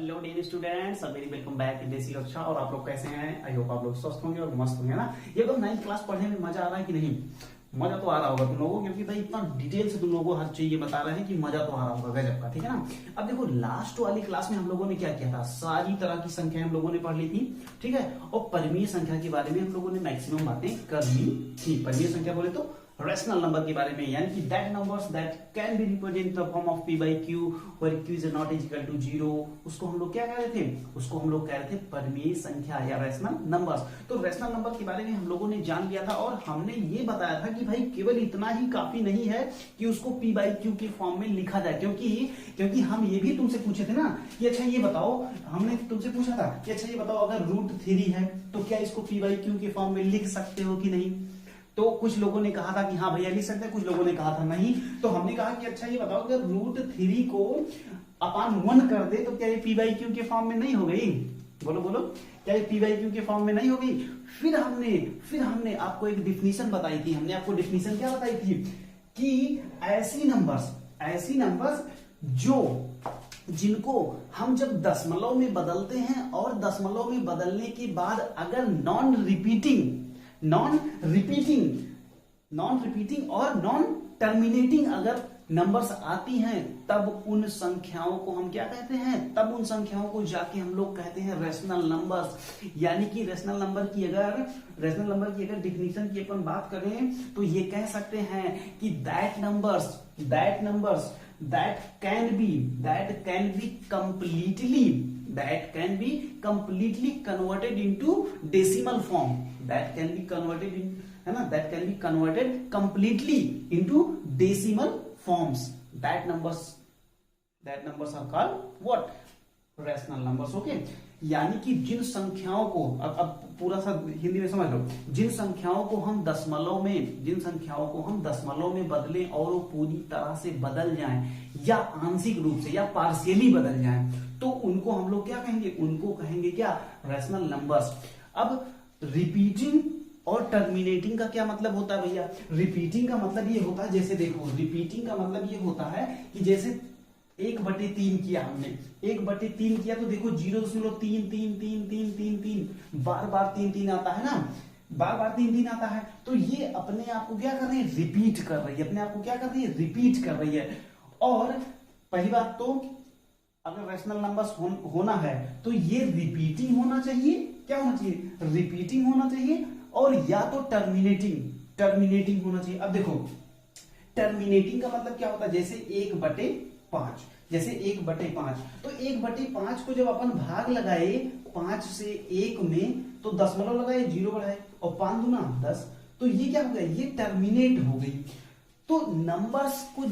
Hello dear students, very welcome back in Desi Kaksha. और आप लोग कैसे हैं? आई होप आप लोग स्वस्थ होंगे और मस्त होंगे ना। ये लोग 9th क्लास पढ़ने में मजा आ रहा है कि नहीं? मजा तो आ रहा होगा तुम लोगों को, क्योंकि भाई इतना डिटेल से तुम लोगों को हर चीज ये बता रहे हैं कि मजा तो आ रहा होगा गजब का, ठीक है ना। अब देखो, लास्ट वाली क्लास में हम लोगों ने क्या किया था, सारी तरह की संख्या हम लोगों ने पढ़ ली थी, ठीक है। और परिमेय संख्या के बारे में हम लोगों ने मैक्सिमम बातें कर ली थी। परिमेय संख्या बोले तो रेशनल नंबर के बारे में, यानी कि that numbers that can be represent in the form of p by q where q is not equal to 0, उसको हम लोग क्या कह रहे थे? उसको हम लोग कह रहे थे परिमेय संख्या या रेशनल नंबर्स। तो रेशनल नंबर के बारे में हम लोगों ने जान लिया था और हमने ये बताया था कि भाई केवल इतना ही काफी नहीं है कि उसको p by q के फॉर्म में लिखा जाए, क्योंकि हम ये भी तुमसे पूछे थे ना कि अच्छा ये बताओ, हमने तुमसे पूछा था कि अच्छा ये बताओ अगर √3 है तो क्या इसको p by q के फॉर्म में लिख सकते हो कि नहीं? तो कुछ लोगों ने कहा था कि हाँ भैया लिख सकते हैं, कुछ लोगों ने कहा था नहीं। तो हमने कहा कि अच्छा ये बताओ अगर √3 को अपान 1 कर दे तो क्या ये p by q के फॉर्म में नहीं हो गई? बोलो बोलो, क्या ये p by q के फॉर्म में नहीं हो गई? फिर हमने आपको एक डिफिनीशन बताई थी। हमने आपको डिफिनीशन क्या बताई थी कि ऐसी नंबर्स जिनको हम जब दशमलव में बदलते हैं और दशमलव में बदलने के बाद अगर नॉन रिपीटिंग और नॉन टर्मिनेटिंग अगर नंबर्स आती हैं, तब उन संख्याओं को हम क्या कहते हैं? तब उन संख्याओं को जाके हम लोग कहते हैं रेशनल नंबर्स। यानी कि रेशनल नंबर की अगर डिफिनीशन की अपन बात करें तो ये कह सकते हैं कि that numbers that can be completely converted into decimal form, that can be converted completely into decimal forms. That numbers are called what? Rational numbers. Okay, यानी कि जिन संख्याओं को अब पूरा सा हिंदी में समझ लो, जिन संख्याओं को हम दशमलव में बदलें और वो पूरी तरह से बदल जाएं या आंशिक रूप से या पार्शियली बदल जाएं, तो उनको हम लोग क्या कहेंगे? उनको कहेंगे क्या? Rational numbers. अब रिपीटिंग और टर्मिनेटिंग का क्या मतलब होता है भैया? रिपीटिंग का मतलब ये होता है, जैसे देखो, रिपीटिंग का मतलब ये होता है कि जैसे 1/3 किया हमने, 1/3 किया तो देखो 0.33333 बार 3 आता है ना, बार 3 आता है। तो ये अपने आप को क्या कर रही है? रिपीट कर रही है, अपने आप को क्या कर रही है? रिपीट कर रही है। और पहली बात तो अगर रेशनल नंबर्स होना है तो ये रिपीटिंग होना चाहिए। क्या होना चाहिए? रिपीटिंग होना चाहिए, और या तो टर्मिनेटिंग होना चाहिए। अब देखो, टर्मिनेटिंग का मतलब क्या होता है? जैसे 1/5, तो 1/5 को जब अपन भाग लगाए 5 से 1 में, तो दशमलव लगाए, 0 बढ़ाए और 5 दूना 10, तो ये क्या हो गया? ये टर्मिनेट हो गई। तो नंबर्स को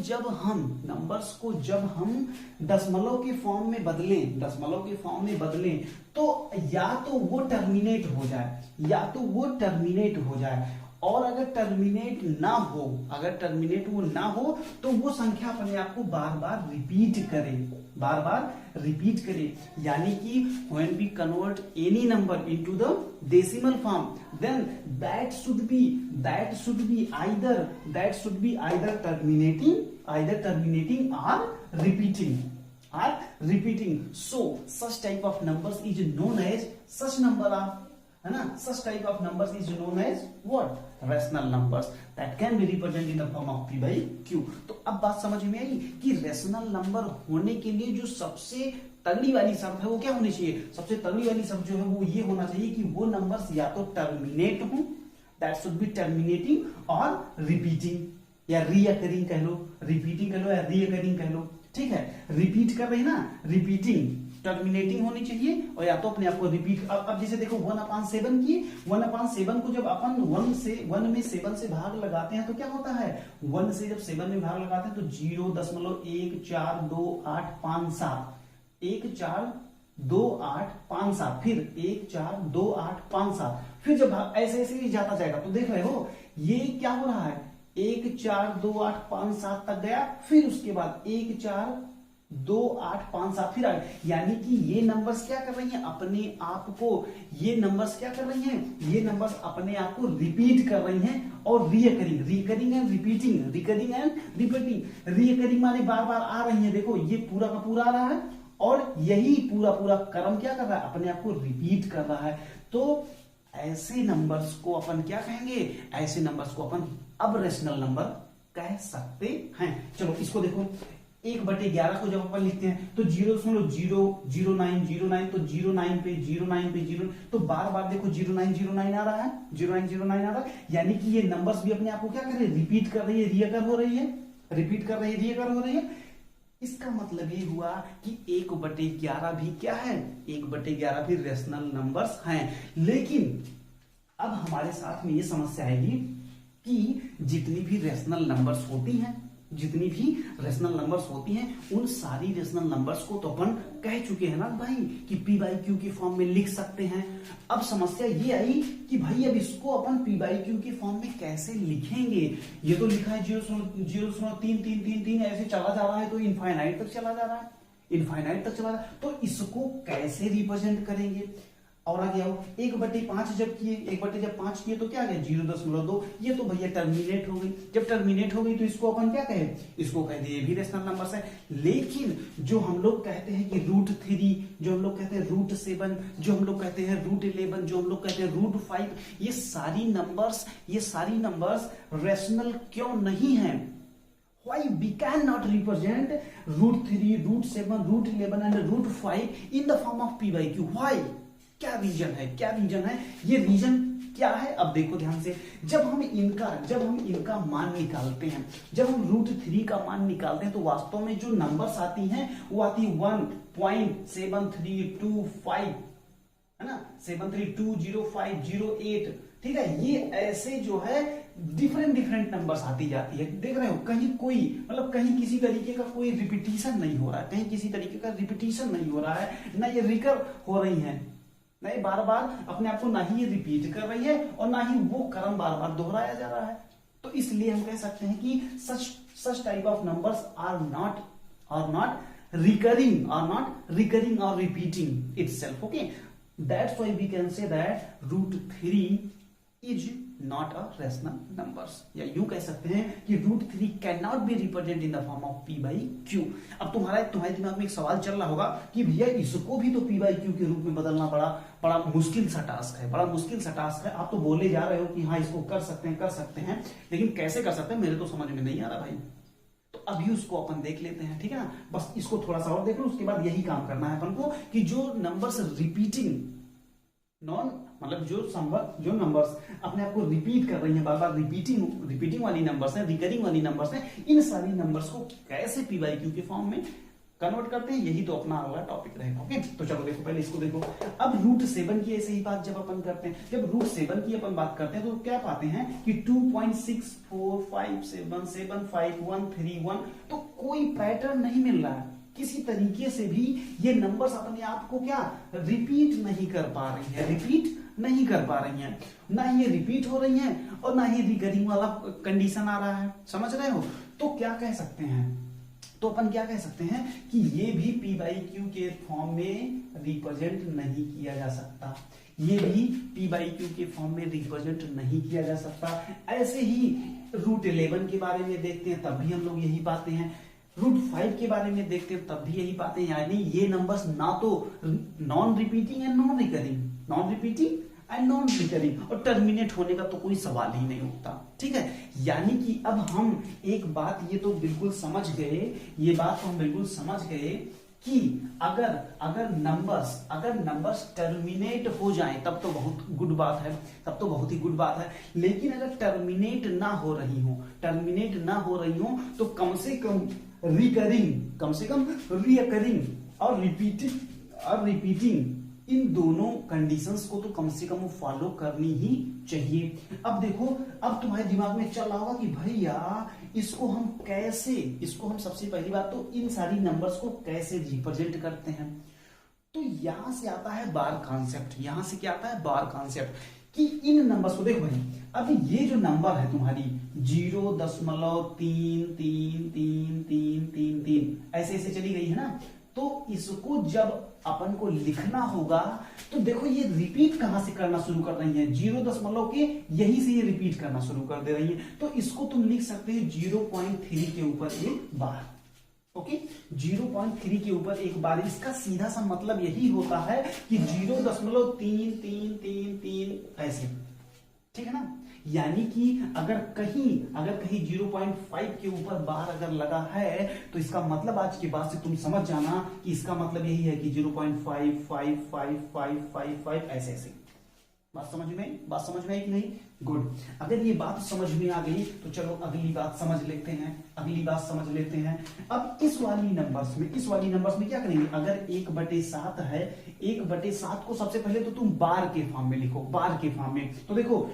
जब हम दशमलव के फॉर्म में बदलें, तो या तो वो टर्मिनेट हो जाए, और अगर टर्मिनेट ना हो तो वो संख्या अपने आप को बार बार रिपीट करे। यानी कि when we convert any number into the decimal form, then that should be either terminating or repeating. So such type of numbers is known as such type of numbers is known as what? Rational numbers that can be represented in the form of p by q. तो अब बात समझ में आई कि rational number होने के लिए जो सबसे तगड़ी वाली शर्त है वो क्या होनी चाहिए? सबसे तगड़ी वाली शर्त जो है वो ये होना चाहिए कि वो नंबर्स या तो टर्मिनेट हो, दैट शुड बी टर्मिनेटिंग, और रिपीटिंग या रीअकरिंग कह लो, रिपीटिंग कह लो या रीअकरिंग कह लो, ठीक है। रिपीट कर रही ना, रिपीटिंग, टर्मिनेटिंग होनी चाहिए, और या तो अपने आप को रिपीट। अब जैसे देखो 1/7 की, 1/7 को जब अपन 1 में 7 से भाग लगाते हैं तो क्या होता है? 1 से जब 7 में भाग लगाते हैं तो 0.142857, 142857, फिर 142857, फिर जब ऐसे ही जाता जाएगा तो देख रहे हो ये क्या हो रहा है? 142857 तक गया, फिर उसके बाद 142857 फिर आगे। यानी कि ये नंबर्स क्या कर रही हैं? अपने आप को ये नंबर्स अपने आप को रिपीट कर रही हैं और रिकरिंग एंड रिपीटिंग माने बार बार आ रही है। देखो ये पूरा का पूरा आ रहा है और यही पूरा पूरा क्रम क्या कर रहा है, अपने आप को रिपीट कर रहा है। तो ऐसे नंबर्स को अपन क्या कहेंगे, ऐसे नंबर्स को अपन अब रेशनल नंबर कह सकते हैं। चलो इसको देखो, 1/11 को जब अपन लिखते हैं तो 0.00909, तो 09 पे 09 पे 0, तो बार बार देखो 0909 आ रहा है, 0909 आ रहा है, यानी कि ये नंबर्स भी अपने आप को क्या कर रहे हैं, रिपीट कर रही है, रिकर हो रही है, रिपीट कर रही है, रिकर हो रही है। इसका मतलब ये हुआ कि 1/11 भी क्या है, 1/11 भी रेशनल नंबर्स हैं। लेकिन अब हमारे साथ में ये समस्या आएगी कि जितनी भी रेशनल नंबर्स होती हैं, जितनी भी रेशनल नंबर्स होती हैं, उन सारी रेशनल नंबर्स को तो अपन कह चुके हैं ना भाई कि p/q के फॉर्म में लिख सकते हैं। अब समस्या ये आई कि भाई अब इसको अपन p/q के फॉर्म में कैसे लिखेंगे। ये तो लिखा है 0.03333 ऐसे चला जा रहा है, तो इनफाइनाइट तक चला जा रहा है, इनफाइनाइट तक चला जा रहा है। तो इसको कैसे रिप्रेजेंट करेंगे। और आगे आओ, 1/5 जब किए, 1/5 किए तो क्या आ गया 0.2, ये तो भैया टर्मिनेट हो गई। जब टर्मिनेट हो गई तो इसको अपन क्या कहे, इसको कह दिए भी रेशनल नंबर्स है। लेकिन जो हम लोग कहते हैं कि √3, जो हम लोग कहते हैं √7, जो हम लोग कहते हैं √11, जो हम लोग कहते हैं √5, ये सारी नंबर्स रेशनल क्यों नहीं है। Why we cannot represent √3, √7, √11 and √5 in the form of p/q? Why? क्या रीजन है, क्या रीजन है, ये रीजन क्या है। अब देखो ध्यान से, जब हम इनका मान निकालते हैं, जब हम √3 का मान निकालते हैं, तो वास्तव में जो नंबर्स आती हैं वो आती 1.7325, है ना, 732050, ठीक है। ये ऐसे जो है डिफरेंट नंबर्स आती जाती है। देख रहे हो, कहीं कोई मतलब कहीं किसी तरीके का कोई रिपीटिशन नहीं हो रहा है, कहीं किसी तरीके का रिपीटिशन नहीं हो रहा है, ना ये रिकर हो रही है, नहीं बार बार अपने आप को ना ही ये रिपीट कर रही है और ना ही वो क्रम बार बार दोहराया जा रहा है। तो इसलिए हम कह सकते हैं कि such type of numbers are not recurring और repeating itself. Okay, that's why we can say that √3 is not a rational numbers, या यूं कह सकते हैं कि √3 can not be represent in the form of p/q। अब तुम्हारे दिमाग में एक सवाल चल रहा होगा कि भैया इसको भी तो p/q के रूप में बदलना बड़ा मुश्किल सा टास्क है, बड़ा मुश्किल सा टास्क है। आप तो बोले जा रहे हो कि हाँ इसको कर सकते हैं, लेकिन कैसे कर सकते हैं मेरे तो समझ में नहीं आ रहा भाई। तो अभी उसको अपन देख लेते हैं, ठीक है ना। बस इसको थोड़ा सा और देख लो, उसके बाद यही काम करना है अपन को कि जो नंबर्स रिपीटिंग मतलब जो नंबर्स अपने आप को रिपीट कर रही हैं, बार बार रिपीटिंग वाली नंबर्स हैं, रिकरिंग वाली नंबर्स हैं, इन सारी नंबर्स को कैसे p/q के फॉर्म में कन्वर्ट करते हैं, यही तो अपना अगला टॉपिक रहेगा। ओके, तो चलो देखो, पहले इसको देखो। अब √7 की ऐसे ही बात जब अपन करते हैं, जब √7 की अपन बात करते हैं तो क्या पाते हैं कि 2.6457753131, तो कोई पैटर्न नहीं मिल रहा है, किसी तरीके से भी ये नंबर्स अपने आप को क्या रिपीट नहीं कर पा रही है, ना ही ये रिपीट हो रही हैं और ना ही रिकरिंग वाला कंडीशन आ रहा है, समझ रहे हो। तो क्या कह सकते हैं, तो अपन क्या कह सकते हैं कि ये भी p/q के फॉर्म में रिप्रेजेंट नहीं किया जा सकता, ये भी p/q के फॉर्म में रिप्रेजेंट नहीं किया जा सकता। ऐसे ही √11 के बारे में देखते हैं तब भी हम लोग यही पाते हैं, √5 के बारे में देखते हैं तब भी यही पाते हैं, यानी ये नंबर्स ना तो non repeating and non recurring, और टर्मिनेट होने का तो कोई सवाल ही नहीं उठता, ठीक है। यानी कि अब हम एक बात ये तो बिल्कुल समझ गए, कि अगर नंबर्स टर्मिनेट हो जाएं तब तो बहुत गुड बात है, तब तो बहुत ही गुड बात है। लेकिन अगर टर्मिनेट ना हो रही हो तो कम से कम रिकरिंग और रिपीटिंग इन दोनों कंडीशंस को तो कम से कम फॉलो करनी ही चाहिए। अब देखो, अब तुम्हारे दिमाग में चल रहा होगा कि भैया इसको हम सबसे पहली बात तो इन सारी नंबर्स को कैसे रिप्रेजेंट करते हैं। तो यहां से आता है बार कॉन्सेप्ट, कि इन नंबर्स को देखो भाई, अब ये जो नंबर है तुम्हारी 0.333333 ऐसे चली गई है ना, तो इसको जब अपन को लिखना होगा तो देखो ये रिपीट कहां से करना शुरू कर रही है, 0 के यहीं से ये रिपीट करना शुरू कर दे रही है। तो इसको तुम लिख सकते हो 0.3 के ऊपर एक बार। ओके 0.3 के ऊपर एक बार, इसका सीधा सा मतलब यही होता है कि 0.333 ऐसे, ठीक है ना। यानी कि अगर कहीं 0.5 के ऊपर बार अगर लगा है तो इसका मतलब आज के बाद से तुम समझ जाना कि इसका मतलब यही है कि 0.55555 ऐसे ऐसे। बात समझ में आई कि नहीं? गुड। अगर ये बात समझ में आ गई तो चलो अगली बात समझ लेते हैं। अब इस वाली नंबर्स में क्या करेंगे? अगर 1/7 है, 1/7 को सबसे पहले तो तुम बार के फॉर्म में लिखो, बार के फॉर्म में। तो देखो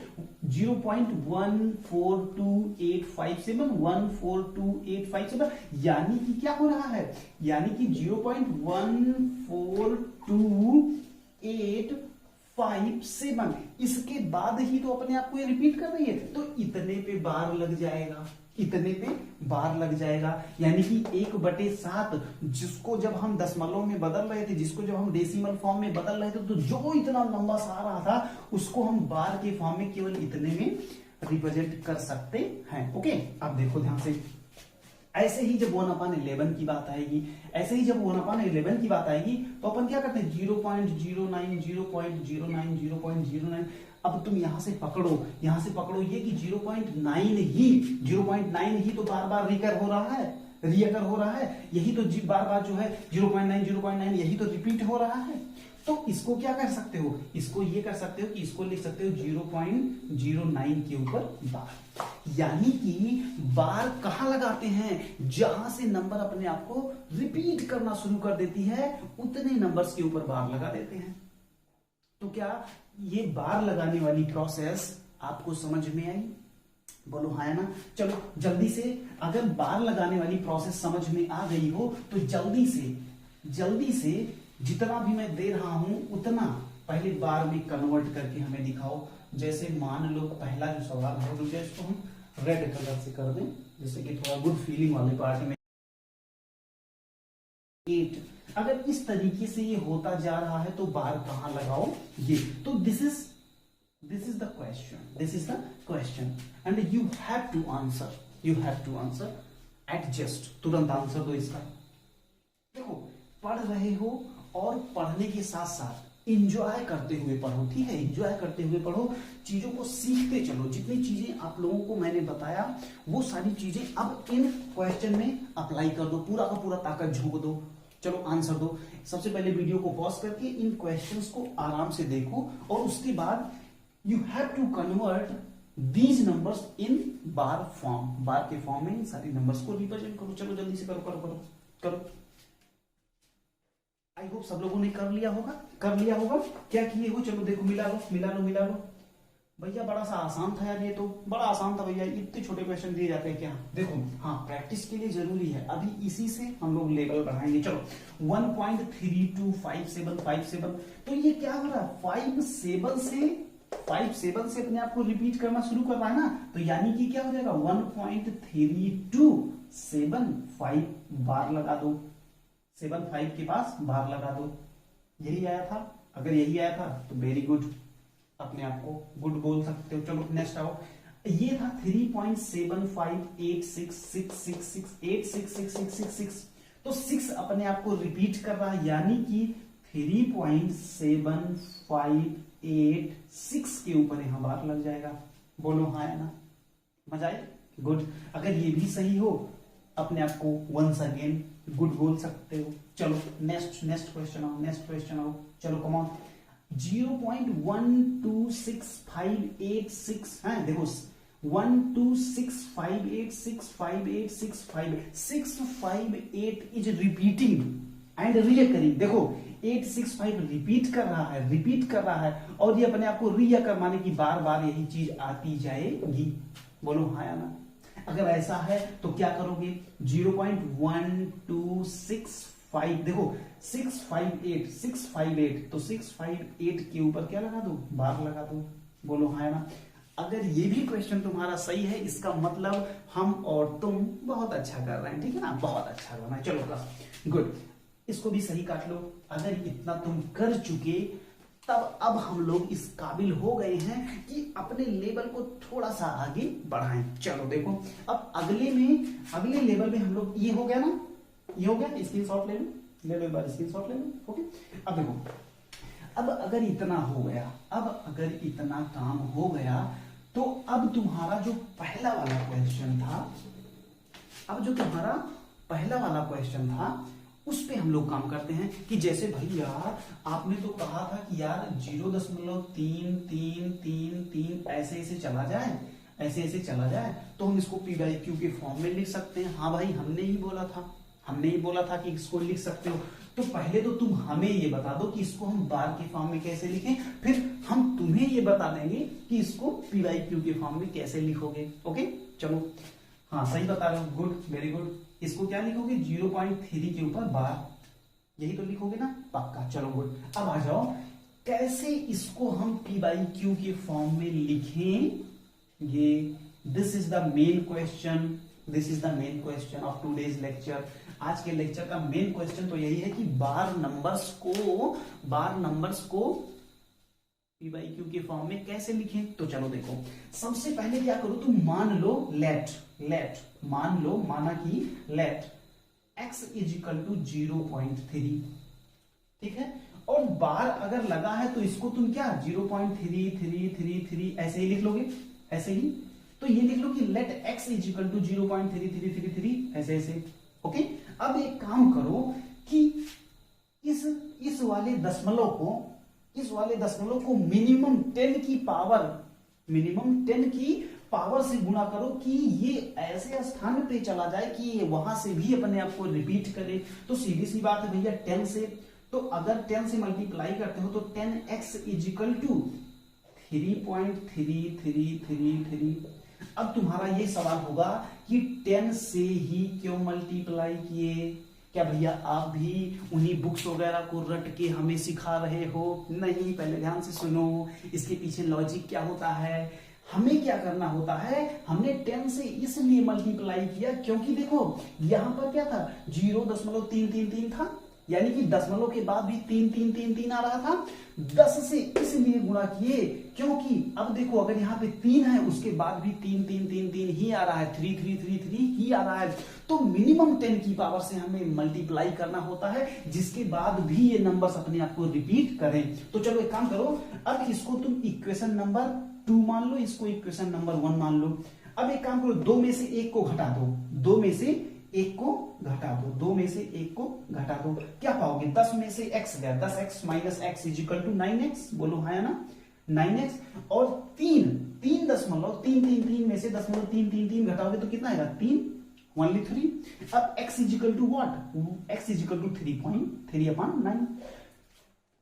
0.14287 14287, यानी कि क्या हो रहा है? यानी कि 0.14287, इसके बाद ही तो अपने आप को ये रिपीट कर रही है, तो इतने पे बार लग जाएगा। यानी कि 1/7 जिसको जब हम दशमलव में बदल रहे थे, जिसको जब हम डेसिमल फॉर्म में बदल रहे थे, तो जो इतना लंबा सा आ रहा था उसको हम बार के फॉर्म में केवल इतने में रिप्रेजेंट कर सकते हैं। ओके, अब देखो ध्यान से, ऐसे ही जब 1/11 की बात आएगी, तो अपन क्या करते हैं? 0.09 0.09 अब तुम यहां से पकड़ो ये कि 0.9 ही तो बार बार रिकर हो रहा है, यही तो बार बार जो है 0.9 यही तो रिपीट हो रहा है। तो इसको क्या कर सकते हो? इसको ये कर सकते हो कि इसको लिख सकते हो 0.09 के ऊपर बार। यानी कि बार कहां लगाते हैं? जहां से नंबर अपने आप को रिपीट करना शुरू कर देती है, उतने नंबर्स के ऊपर बार लगा देते हैं। तो क्या ये बार लगाने वाली प्रोसेस आपको समझ में आई? बोलो हाँ ना। चलो जल्दी से, अगर बार लगाने वाली प्रोसेस समझ में आ गई हो तो जल्दी से जितना भी मैं दे रहा हूं उतना पहले बार में कन्वर्ट करके हमें दिखाओ। जैसे मान लो पहला जो सवाल है, रुको इसको हम रेड कलर से कर दें, जैसे कि थोड़ा गुड फीलिंग वाले पार्ट में। 8 अगर इस तरीके से ये होता जा रहा है तो बार कहां लगाओ? ये तो this is the question and you have to answer at just, तुरंत आंसर दो इसका। देखो पढ़ रहे हो और पढ़ने के साथ साथ एंजॉय करते हुए पढ़ो, ठीक है? एंजॉय करते हुए पढ़ो, चीजों को सीखते चलो। जितनी चीजें आप लोगों को मैंने बताया वो सारी चीजें अब इन क्वेश्चन में अप्लाई कर दो, पूरा का पूरा ताकत झोंक दो। चलो आंसर दो। सबसे पहले वीडियो को पॉज करके इन क्वेश्चंस को आराम से देखो और उसके बाद you have to convert these numbers in bar form. Bar के फॉर्म में इन सारी नंबर्स को रिप्रेजेंट करो। चलो जल्दी से करो। आई होप सब लोगों ने कर लिया होगा। क्या किए हो? चलो देखो, मिला लो। भैया बड़ा सा आसान था यार, ये तो बड़ा आसान था भैया, इतने छोटे क्वेश्चन दिए जाते हैं क्या? देखो हाँ, प्रैक्टिस के लिए जरूरी है। अभी इसी से हम लोग लेवल बढ़ाएंगे। चलो 1.3257 तो ये क्या हो रहा है? 5 से अपने आप को रिपीट करना शुरू कर रहा है ना, तो यानी कि क्या हो जाएगा? 1.3275 बार लगा दो, 75 के पास बार लगा दो। यही आया था? अगर यही आया था तो वेरी गुड, अपने आप को गुड बोल सकते हो। चलो नेक्स्ट आओ। ये था 3.758666668666 तो 6 अपने आप को रिपीट कर रहा है, यानी कि 3.7586 के ऊपर यहां बार लग जाएगा। बोलो हाँ है ना? मजा आए? गुड। अगर ये भी सही हो अपने आप को वंस अगेन गुड बोल सकते हो। चलो नेक्स्ट क्वेश्चन आओ। चलो कम ऑन। 0.12658 है, देखो 12658658658 इज रिपीटिंग एंड रिकरिंग। देखो 865 रिपीट कर रहा है और ये अपने आप को रिकर माने की बार बार यही चीज आती जाएगी। बोलो हाँ या ना? अगर ऐसा है तो क्या करोगे? 0.1265 देखो 658 तो 658 के ऊपर क्या लगा दो? बार लगा दो। बोलो हाँ ना? अगर ये भी क्वेश्चन तुम्हारा सही है, इसका मतलब हम और तुम बहुत अच्छा कर रहे हैं, ठीक है ना? बहुत अच्छा कर रहे हैं। चलो गुड, इसको भी सही काट लो। अगर इतना तुम कर चुके तब अब हम लोग इस काबिल हो गए हैं कि अपने लेवल को थोड़ा सा आगे बढ़ाएं। चलो देखो अब अगले लेवल में हम लोग, ये हो गया ना, ये हो गया, स्क्रीनशॉट ले लो, ले लो एक बार स्क्रीनशॉट ले लो। ओके, अब देखो, अब अगर इतना हो गया, अब अगर इतना काम हो गया, तो अब तुम्हारा जो पहला वाला क्वेश्चन था, अब जो तुम्हारा पहला वाला क्वेश्चन था उस पे हम लोग काम करते हैं कि जैसे भैया आपने तो कहा था कि यार 0.3333 ऐसे ऐसे चला जाए, ऐसे ऐसे चला जाए, तो हम इसको पी बाई क्यू के फॉर्म में लिख सकते हैं। हाँ भाई, हमने ही बोला था, हमने ही बोला था कि इसको लिख सकते हो। तो पहले तो तुम हमें ये बता दो कि इसको हम बार के फॉर्म में कैसे लिखें, फिर हम तुम्हें ये बता देंगे कि इसको पी बाई क्यू के फॉर्म में कैसे लिखोगे। ओके, चलो, हाँ सही बता रहे हो, गुड, वेरी गुड। इसको क्या लिखोगे, 0.3 के ऊपर बार, यही तो लिखोगे ना, पक्का। चलो गुड, अब आ जाओ कैसे इसको हम पी बाई क्यू के फॉर्म में लिखेंगे। This is the main question, this is the main question of today's lecture. आज के लेक्चर का मेन क्वेश्चन तो यही है कि बार नंबर्स को पी बाई क्यू के फॉर्म में कैसे लिखें। तो चलो देखो, सबसे पहले क्या करो, तुम मान लो लेट मान लो, माना कि let x is equal to 0.3, ठीक है, और बार अगर लगा है तो इसको तुम क्या 0.3333 ऐसे ही लिख लोगे, ऐसे ही। तो ये लिख लो कि let x is equal to 0.3333 ऐसे ऐसे। ओके, अब एक काम करो कि इस वाले दशमलव को मिनिमम 10 की पावर से गुणा करो कि ये ऐसे स्थान पे चला जाए कि ये वहां से भी अपने आप को रिपीट करे। तो सीधी सी बात है भैया, 10 से, तो अगर 10 से मल्टीप्लाई करते हो तो 10x इज इक्वल टू 3.3333। अब तुम्हारा ये सवाल होगा कि 10 से ही क्यों मल्टीप्लाई किए? क्या भैया आप भी उन्हीं बुक्स वगैरह को रट के हमें सिखा रहे हो? नहीं, पहले ध्यान से सुनो, इसके पीछे लॉजिक क्या होता है। हमें क्या करना होता है, हमने 10 से इसलिए मल्टीप्लाई किया क्योंकि देखो यहां पर क्या था, 0.333 था, यानी कि दशमलव के बाद भी 3 आ रहा था। 10 से इसलिए गुणा किए क्योंकि अब देखो अगर यहाँ पे 3 है उसके बाद भी 3 ही आ रहा है, 3 ही आ रहा है। तो मिनिमम 10 की पावर से हमें मल्टीप्लाई करना होता है जिसके बाद भी ये नंबर्स अपने आप को रिपीट करें। तो चलो एक काम करो, अब इसको तुम इक्वेशन नंबर 2 मान लो, इसको इक्वेशन नंबर 1 मान लो। अब एक काम करो, 2 में से 1 को घटा दो, 2 में से 1 को घटा दो, 2 में से 1 को घटा दो, क्या पाओगे, 10 में से x गया, 10x minus x is equal to 9x, बोलो हाँ या ना, 9x। और 3 में से 0.333 घटाओगे तो कितना आएगा, 3, ओनली 3। अब x is equal to what, x is equal to 3.3/9।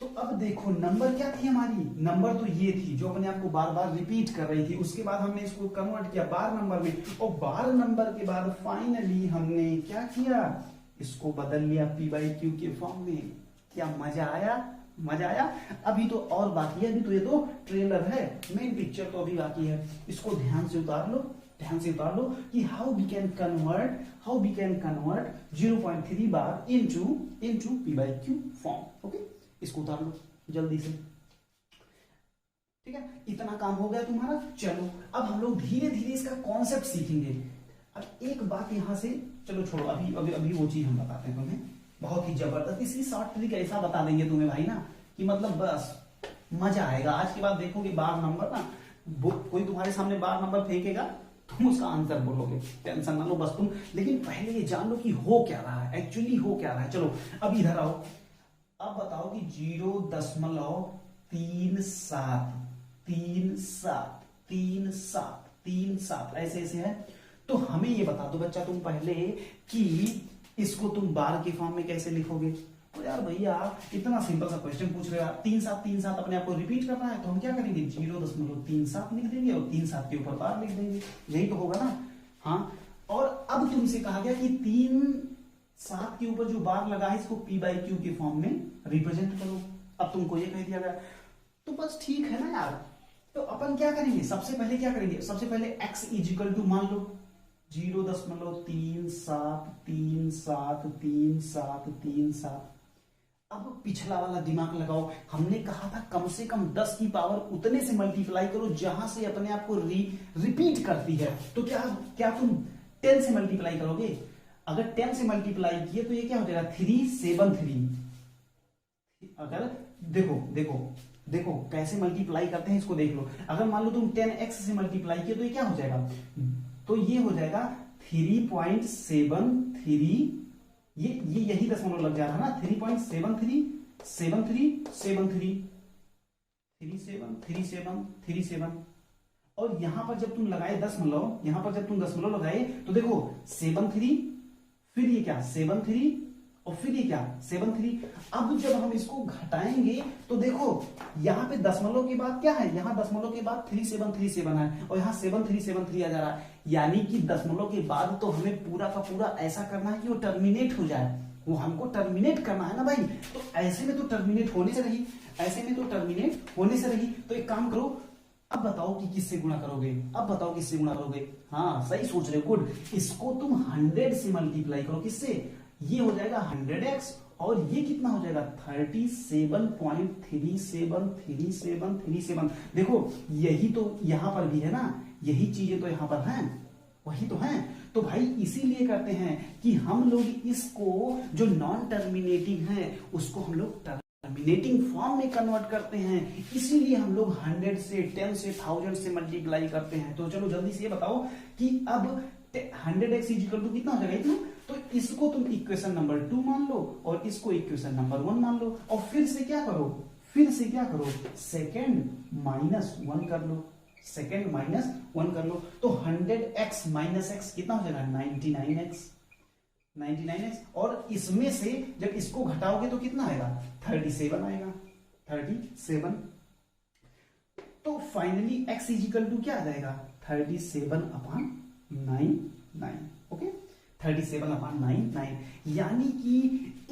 तो अब देखो नंबर क्या थी हमारी, नंबर तो ये थी जो अपने आप को बार बार रिपीट कर रही थी। उसके बाद हमने इसको कन्वर्ट किया बार नंबर में, और बार नंबर के बाद फाइनली हमने क्या किया, इसको बदल लिया पी बाई क्यू के फॉर्म में। क्या मजा आया, मजा आया। अभी तो और बाकी है, अभी तो ये तो ट्रेलर है, मेन पिक्चर तो अभी बाकी है। इसको ध्यान से उतार लो, ध्यान से उतार लो कि how we can convert 0.3 bar into P by Q form. Okay, इसको उतार लो जल्दी से, ठीक है। इतना काम हो गया तुम्हारा। चलो अब हम लोग धीरे धीरे इसका कॉन्सेप्ट सीखेंगे। अब एक बात यहां से, चलो छोड़ो, अभी वो चीज हम बताते हैं तुम्हें, बहुत ही जबरदस्त। इसकी शॉर्ट ट्रिक ऐसा बता देंगे तुम्हें भाई ना कि मतलब बस मजा आएगा। आज के बाद देखोगे बार नंबर ना, कोई तुम्हारे सामने बार नंबर फेंकेगा, तुम उसका आंसर बोलोगे, टेंशन ना लो बस तुम। लेकिन पहले ये जान लो कि हो क्या रहा है, एक्चुअली हो क्या रहा है। चलो अब इधर आओ, अब बताओ कि 0.3737 ऐसे ऐसे है। तो हमें ये बता दो बच्चा तुम पहले कि इसको तुम बार के फॉर्म में कैसे लिखोगे। तो यार भैया इतना सिंपल सा क्वेश्चन पूछ रहे हो, 37 अपने आप को रिपीट करना है, तो हम क्या करेंगे, 0.37 लिख देंगे और 37 के ऊपर बार लिख देंगे, यही तो होगा ना। हाँ, और अब तुमसे कहा गया कि 3-7 के ऊपर जो बार लगा है इसको पी बाई क्यू के फॉर्म में रिप्रेजेंट करो। अब तुमको ये कह दिया गया, तो बस ठीक है ना यार। तो अपन क्या करेंगे, सबसे पहले क्या करेंगे, सबसे पहले x इज इक्वल टू मान लो 0.37373737। अब पिछला वाला दिमाग लगाओ, हमने कहा था कम से कम 10 की पावर उतने से मल्टीप्लाई करो जहां से अपने आप को रिपीट करती है। तो क्या तुम 10 से मल्टीप्लाई करोगे? अगर 10 से मल्टीप्लाई किए तो ये क्या हो जाएगा 373। अगर देखो देखो देखो कैसे मल्टीप्लाई करते हैं इसको देख लो। अगर मान लो तुम 10x से मल्टीप्लाई किए तो ये क्या हो जाएगा, तो ये हो जाएगा 3.73। ये यही दशमलव लग जा रहा है ना, 3.73733737 और यहां पर जब तुम लगाए दशमलव, यहां पर जब तुम दशमलव लगाए तो देखो 73, फिर ये क्या 73 और फिर ये क्या 73। अब जब हम इसको घटाएंगे तो देखो यहाँ पे दशमलव के बाद क्या है, यहाँ दशमलव के बाद 3737 है और यहाँ 7373 आ जा रहा है। यानी कि दशमलव के बाद तो हमें पूरा का पूरा ऐसा करना है कि वो टर्मिनेट हो जाए, वो हमको टर्मिनेट करना है ना भाई। तो ऐसे में तो टर्मिनेट होने से रही, ऐसे में तो टर्मिनेट होने से रही। तो एक काम करो, अब बताओ कि किससे गुणा करोगे, अब बताओ किससे गुणा करोगे। हाँ सही सोच रहे हो, गुड। इसको तुम 100 से मल्टीप्लाई करो, किससे, ये हो जाएगा 100x और ये कितना हो जाएगा 37.373737। देखो यही तो यहां पर भी है ना, यही चीजें तो यहां पर हैं, वही तो हैं। तो भाई इसीलिए करते हैं कि हम लोग इसको जो नॉन टर्मिनेटिंग है उसको हम लोग टर्मिनेटिंग फॉर्म में कन्वर्ट करते हैं, इसीलिए हम लोग 100 से 10 से 1000 से मल्टीप्लाई करते हैं। तो चलो जल्दी से ये बताओ कि अब 100x इक्वल टू कितना हो जाएगा इतना। तो इसको तुम इक्वेशन नंबर 2 मान लो और इसको इक्वेशन नंबर 1 मान लो और फिर से क्या करो, फिर से क्या करो, सेकेंड माइनस 1 कर लो, सेकेंड माइनस 1 कर लो। तो 100x माइनस x कितना हो जाएगा 99x और इसमें से जब इसको घटाओगे तो कितना आएगा 37 आएगा, 37। तो फाइनली x इक्वल टू क्या आ जाएगा 37/99। ओके 37/99। यानी कि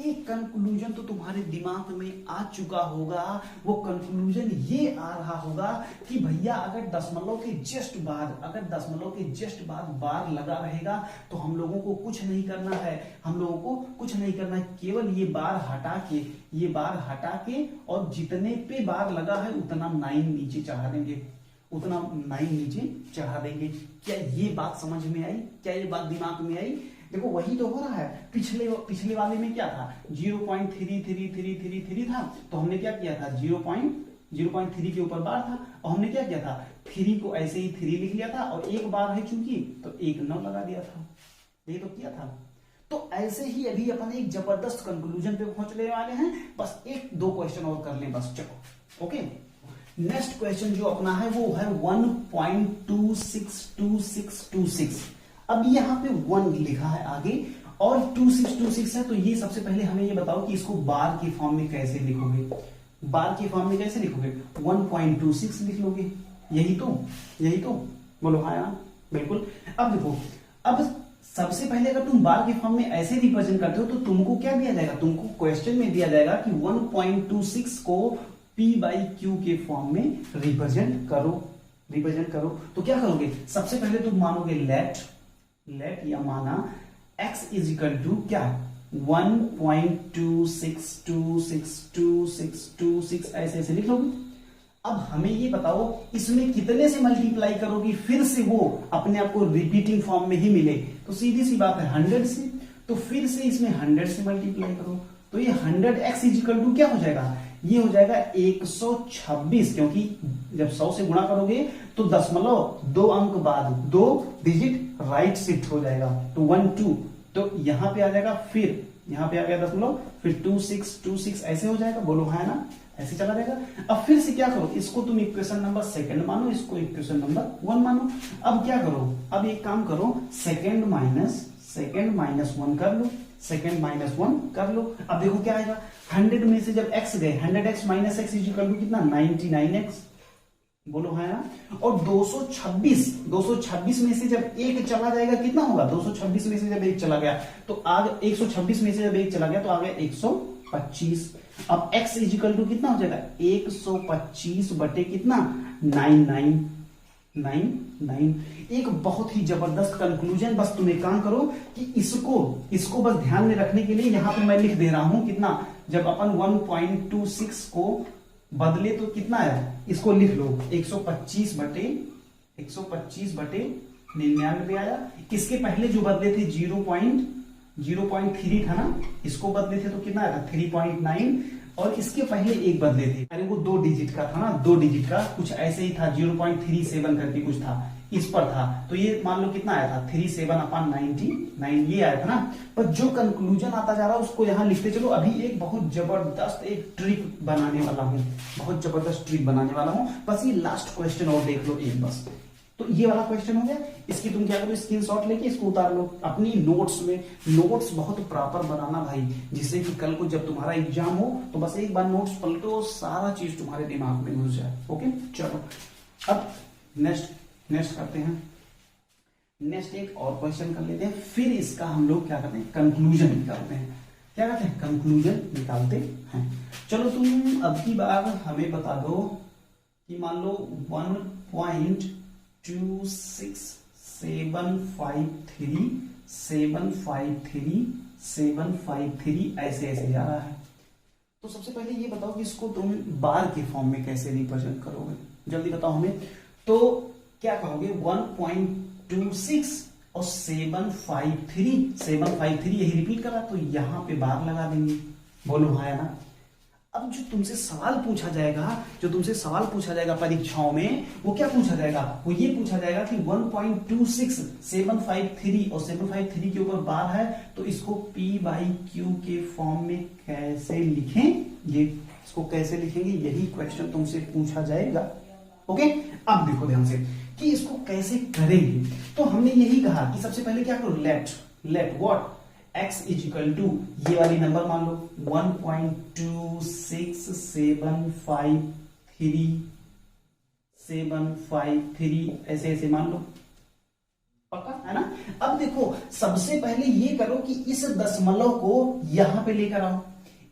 एक कंक्लूजन तो तुम्हारे दिमाग में आ चुका होगा। वो कंक्लूजन ये आ रहा होगा कि भैया अगर दशमलव के जस्ट बाद, अगर दशमलव के जस्ट बाद बार लगा रहेगा तो हम लोगों को कुछ नहीं करना है, हम लोगों को कुछ नहीं करना है, केवल ये बार हटा के, ये बार हटा के और जितने पे बार लगा है उतना 9 नीचे चढ़ा देंगे, उतना 9 नीचे चढ़ा देंगे। क्या ये बात समझ में आई, क्या ये बात दिमाग में आई। देखो वही तो हो रहा है। पिछले वाले में क्या था 0.3333 था, तो हमने क्या किया था 0.3 के ऊपर बार था और हमने क्या किया था 3 को ऐसे ही 3 लिख लिया था और एक बार है चूंकि तो 1 9 लगा दिया था, ये तो किया था। तो ऐसे ही अभी अपन एक जबरदस्त कंक्लूजन पे पहुंचने वाले हैं। बस 1-2 क्वेश्चन और कर लें बस, चलो। ओके नेक्स्ट क्वेश्चन जो अपना है वो है 1.262626। अब यहाँ पे 1 लिखा है आगे और 2626 है, तो ये सबसे पहले हमें ये बताओ कि इसको बार के फॉर्म में कैसे लिखोगे, बार के फॉर्म में कैसे लिखोगे 1.26 लिख लोगे, यही तो बोलो हाँ यार बिल्कुल। अब देखो, अब सबसे पहले अगर तुम बार के फॉर्म में ऐसे रिप्रेजेंट करते हो तो तुमको क्या दिया जाएगा, तुमको क्वेश्चन में दिया जाएगा कि 1.26 को p/q के फॉर्म में रिप्रेजेंट करो। तो क्या करोगे, सबसे पहले तुम मानोगे लेट या माना x इज इक्वल टू क्या 1.26262626 ऐसे लिख लोगे। अब हमें ये बताओ इसमें कितने से मल्टीप्लाई करोगी फिर से वो अपने आप को रिपीटिंग फॉर्म में ही मिले। तो सीधी सी बात है 100 से, तो फिर से इसमें 100 से मल्टीप्लाई करो। तो ये 100x इज इक्वल टू क्या हो जाएगा, ये हो जाएगा 126, क्योंकि जब 100 से गुणा करोगे तो दशमलव 2 अंक बाद 2 डिजिट राइट शिफ्ट हो जाएगा, तो 1 2, तो यहां पे आ जाएगा, फिर यहां पे आ गया दशमलव, फिर 2626 ऐसे हो जाएगा, बोलो हाँ ना, ऐसे चला जाएगा। अब फिर से क्या करो, इसको तुम इक्वेशन नंबर 2 मानो, इसको इक्वेशन नंबर 1 मानो। अब क्या करो, अब एक काम करो, सेकेंड माइनस 1 कर लो, सेकेंड माइनस 1 कर लो। अब देखो क्या आएगा, 100 में से जब x गए 100x minus x is equal to कितना 99x, बोलो है ना। और 226 में से जब 1 चला जाएगा कितना होगा, 226 में से जब 1 चला गया तो आगे 126 में से जब 1 चला गया तो आ गया 125। अब x इज इक्वल टू कितना हो जाएगा 125 बटे कितना 99। एक बहुत ही जबरदस्त कंक्लूजन। बस तुम एक काम करो कि इसको बस ध्यान में रखने के लिए यहां पे मैं लिख दे रहा हूं कितना, जब अपन 1.26 को बदले तो कितना है, इसको लिख लो 125 बटे 99 आया। इसके पहले जो बदले थे 0.3 था ना, इसको बदले थे तो कितना आया था 3.9, और इसके पहले एक बदले थे, अरे वो 2 डिजिट का था ना, 2 डिजिट का कुछ ऐसे ही था, 0.37 करके कुछ था, इस पर था, तो ये मान लो कितना आया था 37/99 ये आया था ना। पर जो कंक्लूजन आता जा रहा है उसको यहाँ लिखते चलो। अभी एक बहुत जबरदस्त एक ट्रिक बनाने वाला हूँ, बहुत जबरदस्त ट्रिक बनाने वाला हूँ, बस ये लास्ट क्वेश्चन और देख लो एक बस। तो ये वाला क्वेश्चन हो गया, इसकी तुम क्या करो स्क्रीनशॉट लेके इसको उतार लो अपनी नोट्स में। नोट्स बहुत प्रॉपर बनाना भाई, जिससे कि कल को जब तुम्हारा एग्जाम हो तो बस एक बार नोट्स पलटो, सारा चीज तुम्हारे दिमाग में घुस जाए। ओके चलो अब नेक्स्ट करते हैं, नेक्स्ट एक और क्वेश्चन कर लेते हैं, फिर इसका हम लोग क्या करते हैं कंक्लूजन निकालते हैं। क्या कहते हैं कंक्लूजन निकालते हैं। चलो तुम अब की बार हमें बता दो कि मान लो 1.26753 ऐसे ऐसे जा रहा है। तो सबसे पहले ये बताओ कि इसको तुम बार के फॉर्म में कैसे रिप्रेजेंट करोगे, जल्दी बताओ हमें। तो क्या कहोगे 1.26 और 753 यही रिपीट करा, तो यहां पे बार लगा देंगे। बोलो हाँ या ना। अब जो तुमसे सवाल पूछा जाएगा परीक्षाओं में, वो क्या पूछा जाएगा, वो ये पूछा जाएगा कि 1.26 753 और 753 के ऊपर बार है, तो इसको P/Q के फॉर्म में कैसे लिखें, ये इसको कैसे लिखेंगे, यही क्वेश्चन तुमसे पूछा जाएगा। ओके अब देखो ध्यान से कि इसको कैसे करेंगे। तो हमने यही कहा कि सबसे पहले क्या करो, let what x is equal to ये वाली नंबर मान लो 1.26753 ऐसे ऐसे मान लो, पक्का है ना। अब देखो सबसे पहले ये करो कि इस दशमलव को यहां पे लेकर आओ,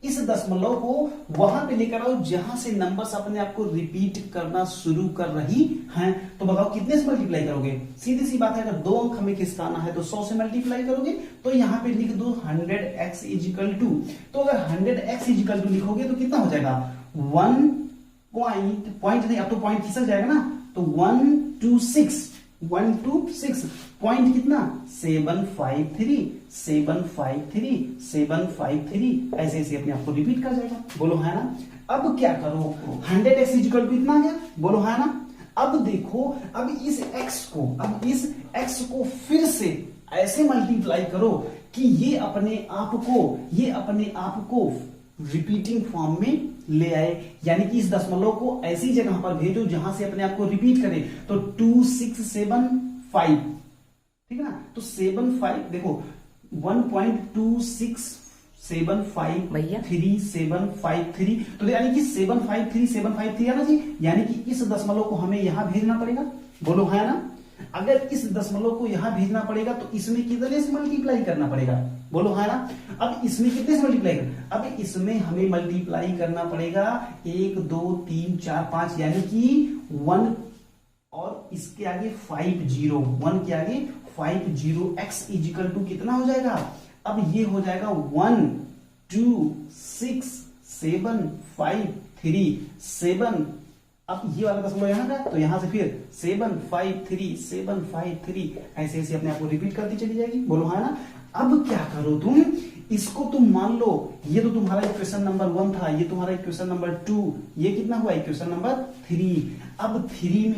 इस दशमलव को वहां पे लेकर आओ जहां से नंबर्स अपने आप को रिपीट करना शुरू कर रही हैं। तो बताओ कितने से मल्टीप्लाई करोगे, सीधी सी बात है, अगर 2 अंक हमें किसका आना है तो 100 से मल्टीप्लाई करोगे, तो यहां पे लिख दो 100x इजिकल टू। तो अगर 100x इजिकल टू लिखोगे तो कितना हो जाएगा 1 पॉइंट नहीं, अब तो पॉइंट खिसक जाएगा ना, तो 126 पॉइंट कितना 753 ऐसे ऐसे अपने आप को रिपीट कर जाएगा। बोलो है ना। अब क्या करो 100x इजिकल टू इतना गया, बोलो है ना। अब देखो अब इस x को फिर से ऐसे मल्टीप्लाई करो कि ये अपने आप को रिपीटिंग फॉर्म में ले आए, यानी कि इस दशमलव को ऐसी जगह पर भेजो जहां से अपने आप को रिपीट करे। तो 2675 ठीक है ना, तो 75 देखो 1.26753 तो यानी कि 753 है ना जी, यानी कि इस दशमलव को हमें यहां भेजना पड़ेगा। बोलो है ना। अगर इस दशमलव को यहां भेजना पड़ेगा तो इसमें कितने से मल्टीप्लाई करना पड़ेगा, बोलो है ना। अब इसमें कितने से मल्टीप्लाई करना, अब इसमें हमें मल्टीप्लाई करना पड़ेगा 1 2 3 4 5, यानी कि 1 और इसके आगे 50, 1 के आगे 50, x इजिकल टू कितना हो जाएगा, अब ये हो जाएगा 1.26753 अब ये वाला दशमलव यहाँ का, तो यहां से फिर 753 ऐसे ऐसे अपने आप को रिपीट करती चली जाएगी। बोलो है ना। अब क्या करो तुम, इसको तुम मान लो ये तो तुम्हारा इक्वेशन नंबर 1 था, ये तुम्हारा इक्वेशन नंबर 2, ये कितना हुआ इक्वेशन नंबर 3। अब 3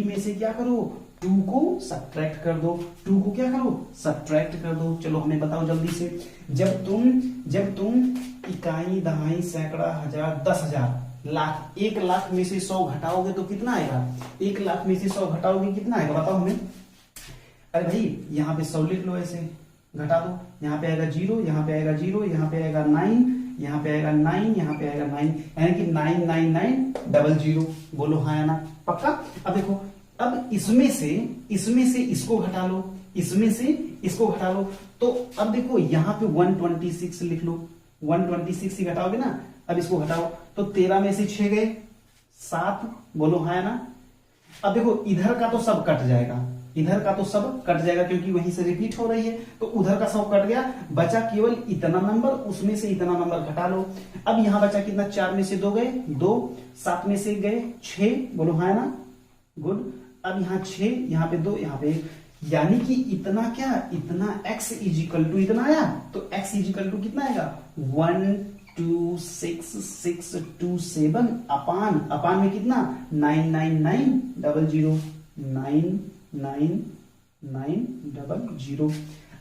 में से क्या करो 2 को सब्ट्रैक्ट कर दो, 2 को क्या करो सब्ट्रैक्ट कर दो। चलो हमें बताओ जल्दी से, जब तुम इकाई दहाई सैकड़ा हजार 10,000 लाख 1 लाख में से 100 घटाओगे तो कितना आएगा, 1 लाख में से 100 घटाओगे कितना आएगा बताओ हमें। अरे भाई यहाँ पे 100 लिख लो, ऐसे घटा दो, यहाँ पे आएगा 0, यहाँ पे आएगा 0, यहाँ पे आएगा 9, यहाँ पे आएगा 9, यहाँ पे आएगा 9, यानी कि 99900। बोलो हाँ या ना, पक्का। अब देखो अब इसमें से इसको घटा लो, इसमें से इसको घटा लो, तो अब देखो यहाँ पे 126 लिख लो, 126 ही घटाओगे ना। अब इसको घटाओ तो 13 में से 6 गए 7, बोलो हाँ या ना। अब देखो इधर का तो सब कट जाएगा, क्योंकि वहीं से रिपीट हो रही है, तो उधर का सब कट गया, बचा केवल इतना नंबर, उसमें से इतना नंबर घटा लो। अब यहां बचा कितना, 4 में से 2 गए 2, 7 में से गए 6, बोलो हाँ ना, गुड। अब यहाँ 6, यहाँ पे 2, यहाँ पे यानी कि इतना क्या, इतना x इजिकल टू इतना आया, तो x इजिकल टू कितना आएगा 1266627 अपान अपान में कितना 9990 9990।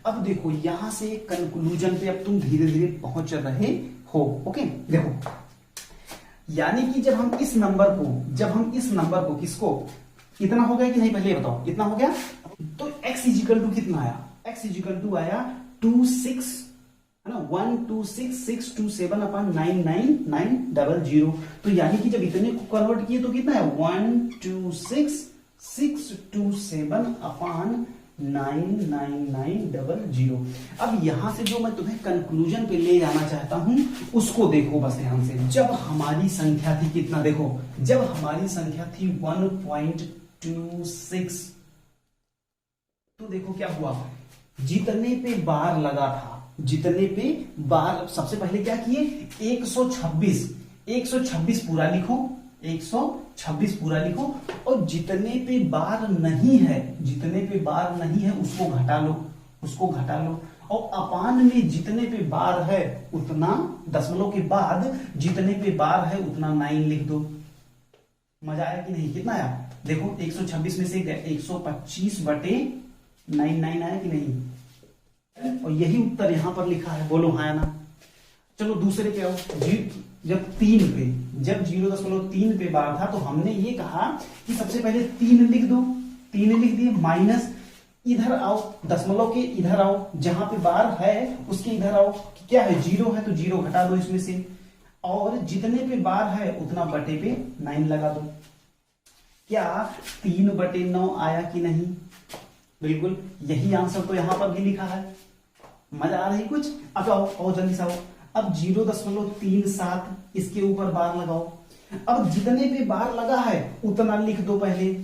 अब देखो यहां से कंक्लूजन पे अब तुम धीरे धीरे पहुंच रहे हो। ओके देखो, यानी कि जब हम इस नंबर को किसको इतना हो गया कि नहीं, पहले बताओ इतना हो गया, तो x इजिकल टू कितना आया, x इजिकल टू आया 26 है ना 1266627 अपान 9990। तो यानी कि जब इतने को कन्वर्ट किए तो कितना है 1266627 अपान 99900। अब यहां से जो मैं तुम्हें कंक्लूजन पे ले जाना चाहता हूं उसको देखो बस ध्यान से। जब हमारी संख्या थी कितना, देखो जब हमारी संख्या थी 1.26, तो देखो क्या हुआ, जितने पे बार लगा था, जितने पे बार, सबसे पहले क्या किए 126 पूरा लिखो, 126 पूरा लिखो, और जितने पे बार नहीं है, जितने पे बार नहीं है उसको घटा लो, उसको घटा लो, और अपान में जितने पे बार है उतना, दशमलव के बाद जितने पे बार है उतना 9 लिख दो। मजा आया कि नहीं, कितना आया देखो 126 में से 125 बटे 99 आया कि नहीं, और यही उत्तर यहां पर लिखा है, बोलो हाँ ना। चलो दूसरे पे आओ, जब 3 पे, जब 0.3 पे बार था तो हमने ये कहा कि सबसे पहले 3 लिख दो, 3 लिख दिए, माइनस इधर आओ, दशमलव के इधर आओ, जहां पे बार है उसके इधर आओ, क्या है 0 है तो 0 घटा दो इसमें से, और जितने पे बार है उतना बटे पे 9 लगा दो। क्या 3/9 आया कि नहीं, बिल्कुल यही आंसर तो यहां पर भी लिखा है। मजा आ रही कुछ, अब आओ जल्दी से आओ, अब 0.37 इसके ऊपर बार लगाओ, अब जितने पे बार लगा है उतना लिख दो पहले,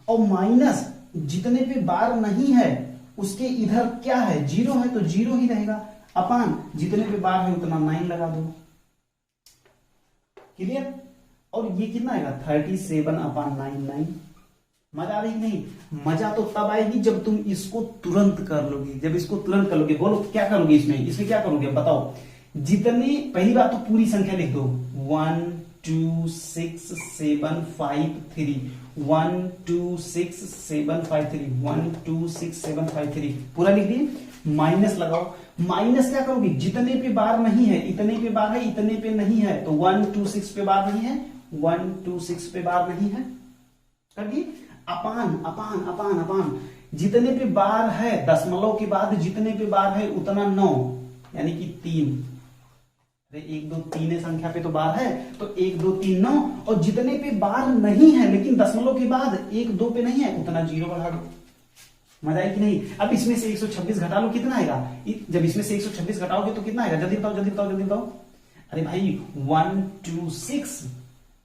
और माइनस जितने पे बार नहीं है उसके इधर क्या है 0 है तो 0 ही रहेगा, अपान जितने पे बार है उतना 9 लगा दो। क्लियर, और ये कितना आएगा 37/99। मजा आ रही नहीं, मजा तो तब आएगी जब तुम इसको तुरंत कर लोगे, जब इसको तुरंत कर लोगे। बोलो क्या करोगे इसमें क्या करोगे बताओ, जितने, पहली बात तो पूरी संख्या लिख दो 1266753 1266753 1266753 पूरा लिख दिए, माइनस लगाओ, माइनस क्या करोगे जितने पे बार नहीं है, इतने पे बार है इतने पे नहीं है, तो 126 पे बार नहीं है, 126 पे बार नहीं है, कर दिए, अपान अपान अपान अपान जितने पे बार है, दशमलव के बाद जितने पे बार है उतना 9, यानी कि 3, 1 2 3 संख्या पे तो बार है तो 1 2 3 9, और जितने पे बार नहीं है लेकिन दशमलव के बाद 1 2 पे नहीं है उतना 0 बढ़ा दो। मजा आई कि नहीं। अब इसमें से 126 घटा लो, कितना आएगा, जब इसमें से 126 घटाओगे तो कितना आएगा, जल्दी बताओ जल्दी बताओ जल्दी बताओ। अरे भाई 126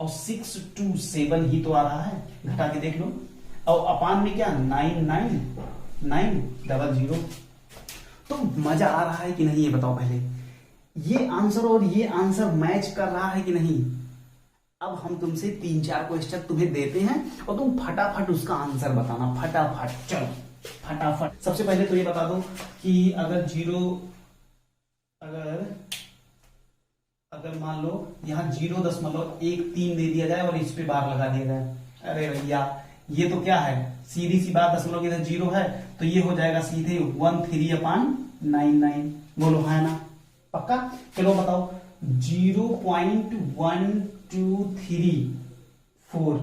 और 627 ही तो आ रहा है, घटा के देख लो, और अपान में क्या 99900। तो मजा आ रहा है कि नहीं ये बताओ पहले, ये आंसर और ये आंसर मैच कर रहा है कि नहीं। अब हम तुमसे 3-4 क्वेश्चन तुम्हें देते हैं और तुम फटाफट उसका आंसर बताना, फटाफट, चलो फटाफट। सबसे पहले तो ये बता दो कि अगर मान लो यहाँ 0.13 दे दिया जाए और इस पे बार लगा दिया जाए, अरे भैया ये तो क्या है, सीधी सी बात, दशमलव के इधर 0 है तो ये हो जाएगा सीधे 13/99। बोलो है ना, पक्का। चलो बताओ 0.1234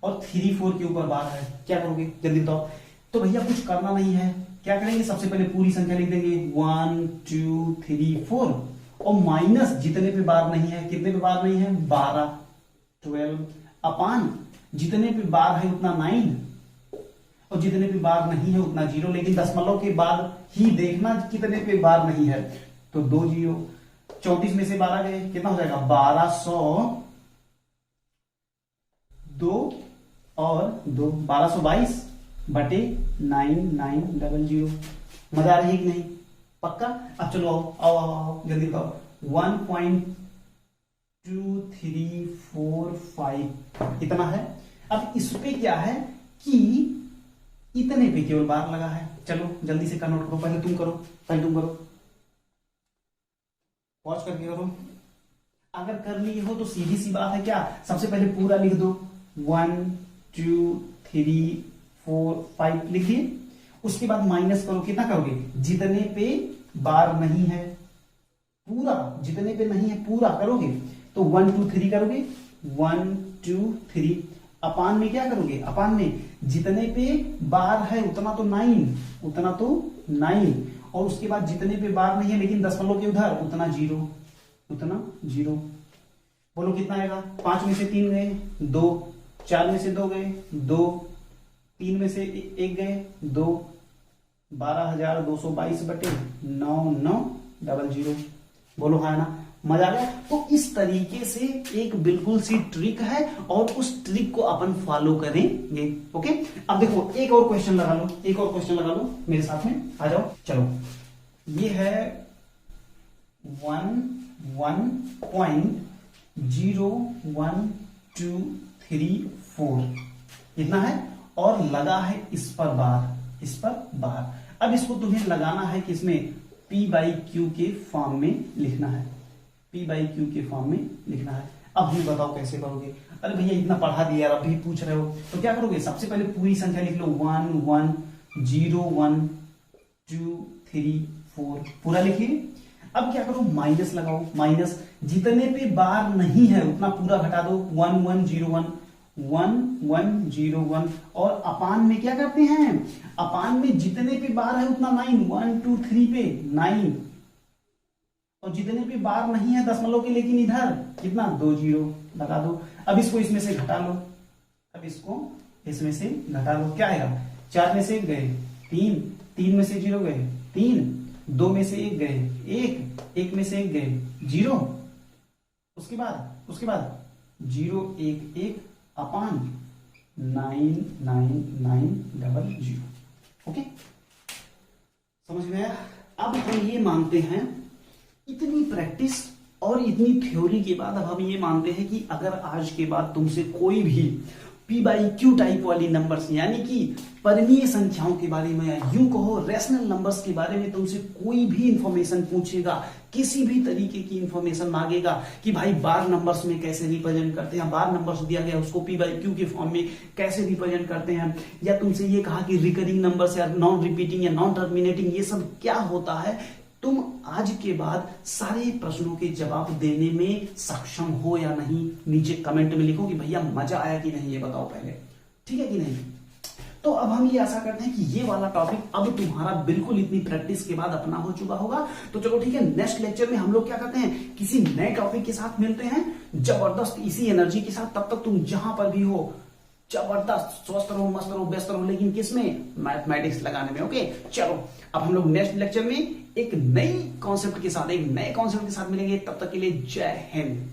और 34 के ऊपर बार है, क्या करोगे जल्दी बताओ। तो भैया कुछ करना नहीं है, क्या करेंगे, सबसे पहले पूरी संख्या लिख देंगे 1 2 3 4, और माइनस जितने पे बार नहीं है, कितने पे बार नहीं है 12 12, अपान जितने पे बार है उतना 9, और जितने पे बार नहीं है उतना 0, लेकिन दशमलव के बाद ही देखना कितने पे बार नहीं है, तो 2 0, 34 में से 12 गए, कितना हो जाएगा 1202 और 2 1222 बटे 9900। मजा आ रही है कि नहीं, पक्का। अब चलो आओ आओ आओ जल्दी बताओ, 1.2345 इतना है। अब इस पे क्या है कि इतने पे केवल बार लगा है। चलो जल्दी से नोट करो, पहले तुम करो, पॉज करके करो। अगर कर लिए हो तो सीधी सी बात है, क्या सबसे पहले पूरा लिख दो, 1 2 3 4 5 लिखिए। उसके बाद माइनस करो, कितना करोगे, जितने पे बार नहीं है पूरा, जितने पे नहीं है पूरा करोगे तो 1 2 3 करोगे, 1 2 3। अपान में क्या करोगे, अपान में जितने पे बार है उतना तो 9, और उसके बाद जितने पे बार नहीं है लेकिन दशमलव के उधर उतना 0। बोलो कितना आएगा, 5 में से 3 गए 2, 4 में से 2 गए 2, 3 में से 1 गए 2, 12,222 बटे 9,900। बोलो हाँ ना, मजा आ गया। तो इस तरीके से एक बिल्कुल सी ट्रिक है और उस ट्रिक को अपन फॉलो करेंगे। ओके, अब देखो एक और क्वेश्चन लगा लो, मेरे साथ में आ जाओ। चलो ये है 1.01234 इतना है, और लगा है इस पर बार। अब इसको तुम्हें लगाना है किसमें, P/Q के फॉर्म में लिखना है, P/Q के फॉर्म में लिखना है। अब हमें बताओ कैसे करोगे। अरे भैया इतना पढ़ा दिया अब भी पूछ रहे हो, तो क्या करोगे, सबसे पहले पूरी संख्या लिख लो, 1 1 0 1 2 3 4 पूरा लिखिए। अब क्या करो, माइनस लगाओ, माइनस जितने पे बार नहीं है उतना पूरा घटा दो, 1 1 0 1 1 1 0 1, और अपान में क्या करते हैं, अपान में जितने पे बार है उतना 9, 1 2 3 पे 9, और जितने पे बार नहीं है दशमलव के लेकिन इधर कितना 2 0 लगा दो। अब इसको इसमें से घटा लो, क्या आएगा, 4 में से 1 गए 3, 3 में से 0 गए 3, 2 में से 1 गए 1 में से 1 गए 0, उसके बाद 0 1 1 अपान 99900। ओके, समझ में आया। अब हम ये मानते हैं, इतनी प्रैक्टिस और इतनी थ्योरी के बाद अब हम ये मानते हैं कि अगर आज के बाद तुमसे कोई भी P/Q टाइप वाली नंबर्स यानी कि परिमीय संख्याओं के बारे में, या यूं कहो रैशनल नंबर्स के बारे में तुमसे कोई भी इंफॉर्मेशन पूछेगा, किसी भी तरीके की इंफॉर्मेशन मांगेगा कि भाई बार नंबर्स में कैसे रिप्रेजेंट करते हैं, बार नंबर्स दिया गया उसको P/Q के फॉर्म में कैसे रिप्रेजेंट करते हैं, या तुमसे ये कहा कि रिकरिंग नंबर्स या नॉन रिपीटिंग या नॉन टर्मिनेटिंग ये सब क्या होता है, तुम आज के बाद सारे प्रश्नों के जवाब देने में सक्षम हो या नहीं, नीचे कमेंट में लिखो कि भैया मजा आया कि नहीं, ये बताओ पहले, ठीक है कि नहीं। तो अब हम ये आशा करते हैं कि ये वाला टॉपिक अब तुम्हारा बिल्कुल इतनी प्रैक्टिस के बाद अपना हो चुका होगा। तो चलो ठीक है, नेक्स्ट लेक्चर में हम लोग क्या करते हैं, किसी नए टॉपिक के साथ मिलते हैं जबरदस्त इसी एनर्जी के साथ। तब तक तुम जहां पर भी हो जबरदस्त स्वस्थ रहो, मस्त रहो, व्यस्त रहो, लेकिन किसमें, मैथमेटिक्स लगाने में। ओके, चलो अब हम लोग नेक्स्ट लेक्चर में एक नए कॉन्सेप्ट के साथ मिलेंगे। तब तक के लिए जय हिंद।